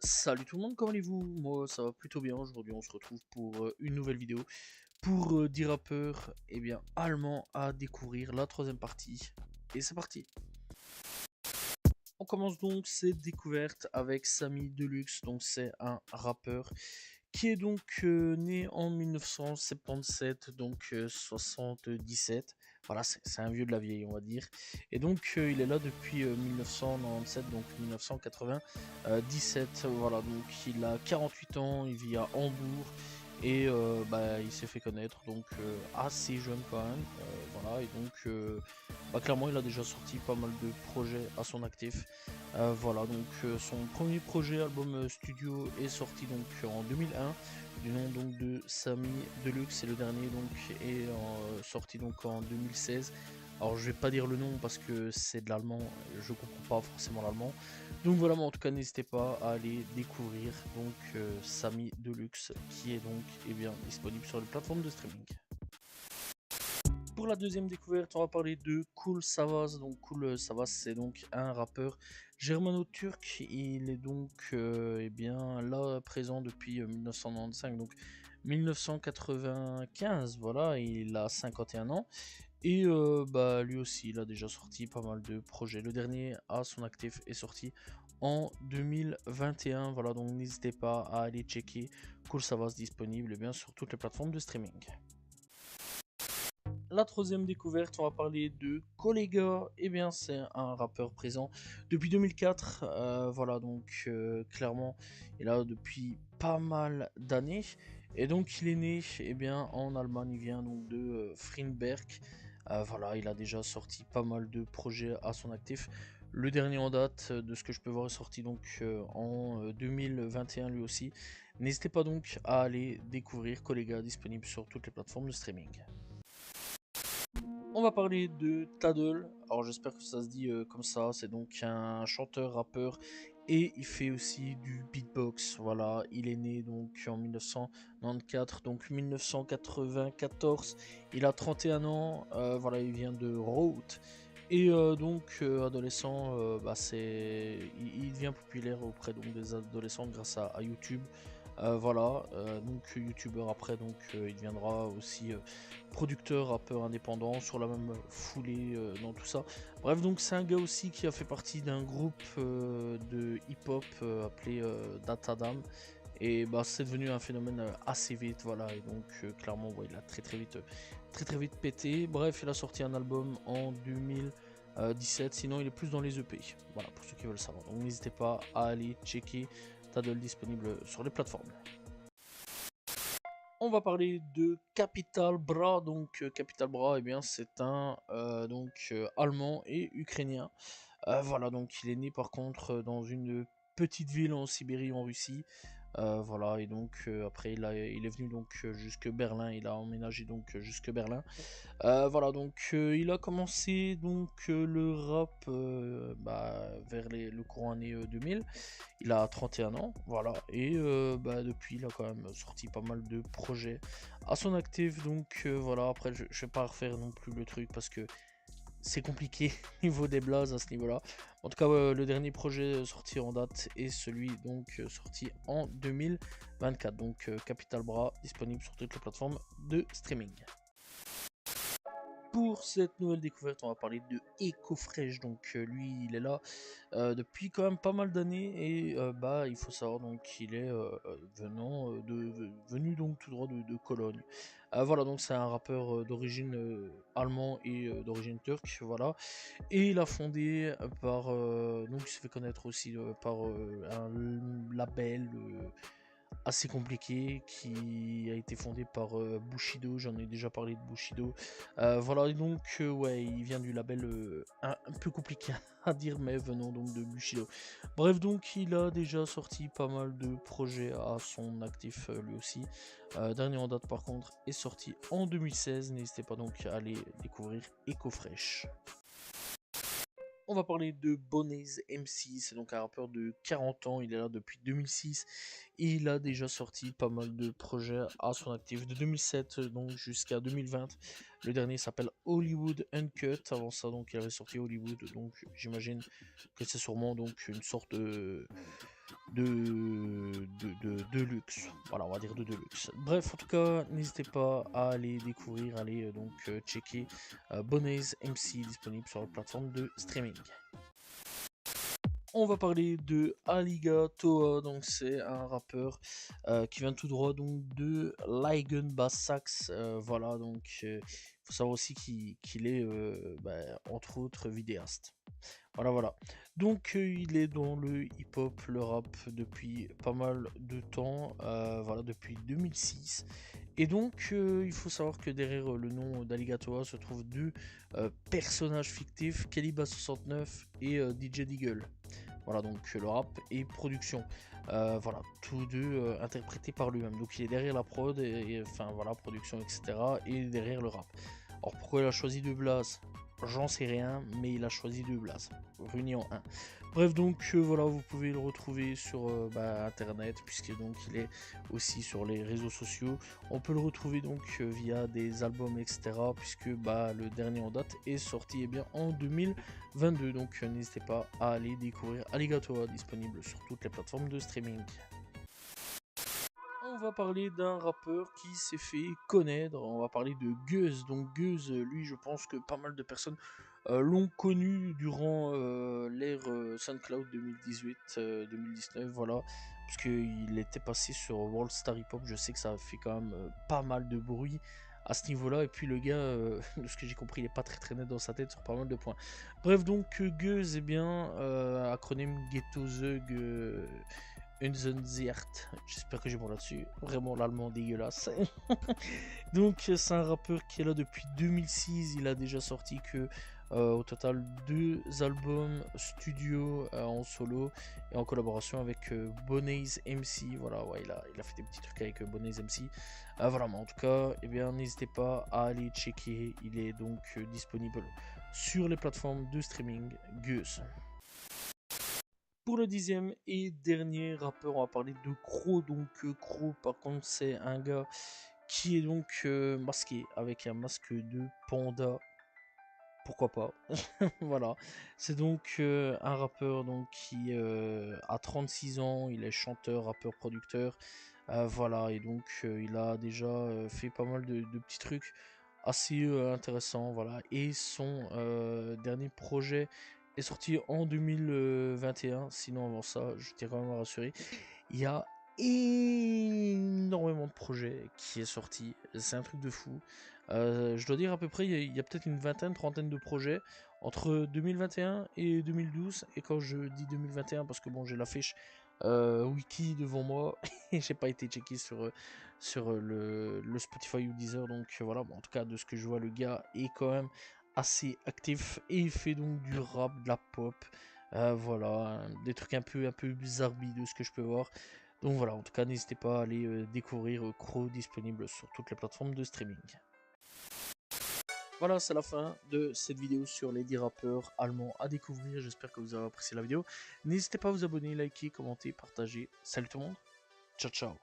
Salut tout le monde, comment allez-vous? Moi ça va plutôt bien, aujourd'hui on se retrouve pour une nouvelle vidéo pour 10 rappeurs allemands à découvrir, la troisième partie, et c'est parti. On commence donc cette découverte avec Samy Deluxe, donc c'est un rappeur qui est donc né en 1977, donc 77. Voilà, c'est un vieux de la vieille, on va dire. Et donc il est là depuis 1997, donc 1997. Voilà, donc il a 48 ans, il vit à Hambourg. Et il s'est fait connaître donc assez jeune quand même. Voilà, et donc clairement il a déjà sorti pas mal de projets à son actif. Voilà, donc son premier projet album studio est sorti donc en 2001 du nom donc de Samy Deluxe, et le dernier donc est sorti donc en 2016. Alors je vais pas dire le nom parce que c'est de l'allemand, je comprends pas forcément l'allemand. Donc voilà, mais en tout cas n'hésitez pas à aller découvrir donc Samy Deluxe, qui est donc disponible sur les plateformes de streaming. Pour la deuxième découverte, on va parler de Kool Savas. Donc Kool Savas, c'est donc un rappeur germano-turc. Il est donc là présent depuis 1995, donc 1995. Voilà, il a 51 ans. Et lui aussi, il a déjà sorti pas mal de projets. Le dernier à son actif est sorti en 2021. Voilà, donc n'hésitez pas à aller checker Kool Savas, disponible bien sur toutes les plateformes de streaming. La troisième découverte, on va parler de Kollega. C'est un rappeur présent depuis 2004. Voilà, donc clairement, il a depuis pas mal d'années. Et donc, il est né en Allemagne. Il vient donc de Friedberg. Voilà, il a déjà sorti pas mal de projets à son actif. Le dernier en date, de ce que je peux voir, est sorti donc en 2021 lui aussi. N'hésitez pas donc à aller découvrir Kollega, disponible sur toutes les plateformes de streaming. On va parler de Tadl. Alors j'espère que ça se dit comme ça. C'est donc un chanteur, rappeur, et il fait aussi du beatbox. Voilà, il est né donc en 1994, donc 1994. Il a 31 ans. Voilà, il vient de Roth. Et adolescent, il devient populaire auprès donc, des adolescents grâce à YouTube. Voilà, donc youtubeur après, donc il deviendra aussi producteur, rappeur indépendant sur la même foulée dans tout ça. Bref, donc c'est un gars aussi qui a fait partie d'un groupe de hip-hop appelé Datadam. Et c'est devenu un phénomène assez vite, voilà. Et donc clairement, il a très vite pété. Bref, il a sorti un album en 2017. Sinon, il est plus dans les EP. Voilà, pour ceux qui veulent savoir. Donc n'hésitez pas à aller checker. Tadl, disponible sur les plateformes. On va parler de Capital Bra. Donc Capital Bra, c'est un allemand et ukrainien. Voilà, donc il est né par contre dans une petite ville en Sibérie, en Russie. Voilà, et donc après il est venu donc jusque Berlin. Il a emménagé donc jusque Berlin. Voilà, donc il a commencé donc le rap vers le courant année 2000. Il a 31 ans, voilà, et depuis il a quand même sorti pas mal de projets à son actif. Donc voilà, après je vais pas refaire non plus le truc parce que c'est compliqué niveau des blazes à ce niveau-là. En tout cas, le dernier projet sorti en date est celui donc sorti en 2024. Donc Capital Bra, disponible sur toutes les plateformes de streaming. Pour cette nouvelle découverte, on va parler de EcoFresh. Donc lui, il est là depuis quand même pas mal d'années, et il faut savoir donc qu'il est venu donc tout droit de Cologne. Voilà, donc c'est un rappeur d'origine allemand et d'origine turque, voilà. Et il a fondé donc il s'est fait connaître aussi par un label assez compliqué qui a été fondé par Bushido. J'en ai déjà parlé de Bushido. Voilà, et donc ouais, il vient du label un peu compliqué à dire, mais venant donc de Bushido. Bref, donc il a déjà sorti pas mal de projets à son actif lui aussi. Dernier en date par contre est sorti en 2016. N'hésitez pas donc à aller découvrir EcoFresh. On va parler de Bonez MC, c'est donc un rappeur de 40 ans, il est là depuis 2006, et il a déjà sorti pas mal de projets à son actif, de 2007 donc jusqu'à 2020. Le dernier s'appelle Hollywood Uncut. Avant ça, donc, il avait sorti Hollywood. Donc, j'imagine que c'est sûrement donc une sorte de luxe. Voilà, on va dire de luxe. Bref, en tout cas, n'hésitez pas à aller découvrir, aller donc checker Bonnaise MC disponible sur la plateforme de streaming. On va parler de Alligatoa, donc c'est un rappeur qui vient tout droit donc de Bass voilà, donc il faut savoir aussi qu'il est entre autres vidéaste. Voilà, voilà. Donc il est dans le hip-hop, le rap depuis pas mal de temps, voilà, depuis 2006. Et donc il faut savoir que derrière le nom d'Alligatoa se trouvent deux personnages fictifs, Kaliba69 et DJ Deagle. Voilà, donc le rap et production. Voilà, tous deux interprétés par lui-même. Donc il est derrière la prod, enfin voilà, production, etc. Et derrière le rap. Alors pourquoi il a choisi deux blazes? J'en sais rien, mais il a choisi deux blazes, réunis en un. Bref, donc voilà, vous pouvez le retrouver sur internet, puisque donc il est aussi sur les réseaux sociaux. On peut le retrouver donc via des albums, etc. Puisque le dernier en date est sorti bien en 2022. Donc n'hésitez pas à aller découvrir Alligatoa, disponible sur toutes les plateformes de streaming. On va parler d'un rappeur qui s'est fait connaître, on va parler de Gueuze. Donc Gueuze, lui je pense que pas mal de personnes l'ont connu durant l'ère SoundCloud 2018-2019, voilà, parce qu'il était passé sur World Star Hip Hop, je sais que ça a fait quand même pas mal de bruit à ce niveau-là, et puis le gars, de ce que j'ai compris, il est pas très net dans sa tête sur pas mal de points. Bref, donc Gueuze, eh bien, acronyme Ghetto Zug Unzenziert, j'espère que j'ai bon là-dessus, vraiment l'allemand dégueulasse. Donc c'est un rappeur qui est là depuis 2006, il a déjà sorti que au total 2 albums studio en solo et en collaboration avec Bonnaise MC, voilà, ouais, il a fait des petits trucs avec Bonnaise MC. Voilà, mais en tout cas, eh bien n'hésitez pas à aller checker, il est donc disponible sur les plateformes de streaming Gueuse. Pour le 10e et dernier rappeur, on va parler de Crow. Donc Crow, par contre, c'est un gars qui est donc masqué avec un masque de panda. Pourquoi pas. Voilà. C'est donc un rappeur donc, qui a 36 ans. Il est chanteur, rappeur, producteur. Voilà. Et donc il a déjà fait pas mal de petits trucs assez intéressants. Voilà. Et son dernier projet est sorti en 2021. Sinon, avant ça, je tiens quand même à rassurer. Il y a énormément de projets qui est sorti. C'est un truc de fou. Je dois dire à peu près, il y a peut-être une vingtaine, trentaine de projets entre 2021 et 2012. Et quand je dis 2021, parce que bon, j'ai la fiche wiki devant moi et j'ai pas été checké sur le Spotify ou Deezer. Donc voilà, bon, en tout cas, de ce que je vois, le gars est quand même assez actif et il fait donc du rap, de la pop. Voilà, des trucs un peu bizarres de ce que je peux voir. Donc voilà, en tout cas, n'hésitez pas à aller découvrir Crow, disponible sur toutes les plateformes de streaming. Voilà, c'est la fin de cette vidéo sur les 10 rappeurs allemands à découvrir. J'espère que vous avez apprécié la vidéo. N'hésitez pas à vous abonner, liker, commenter, partager. Salut tout le monde, ciao ciao.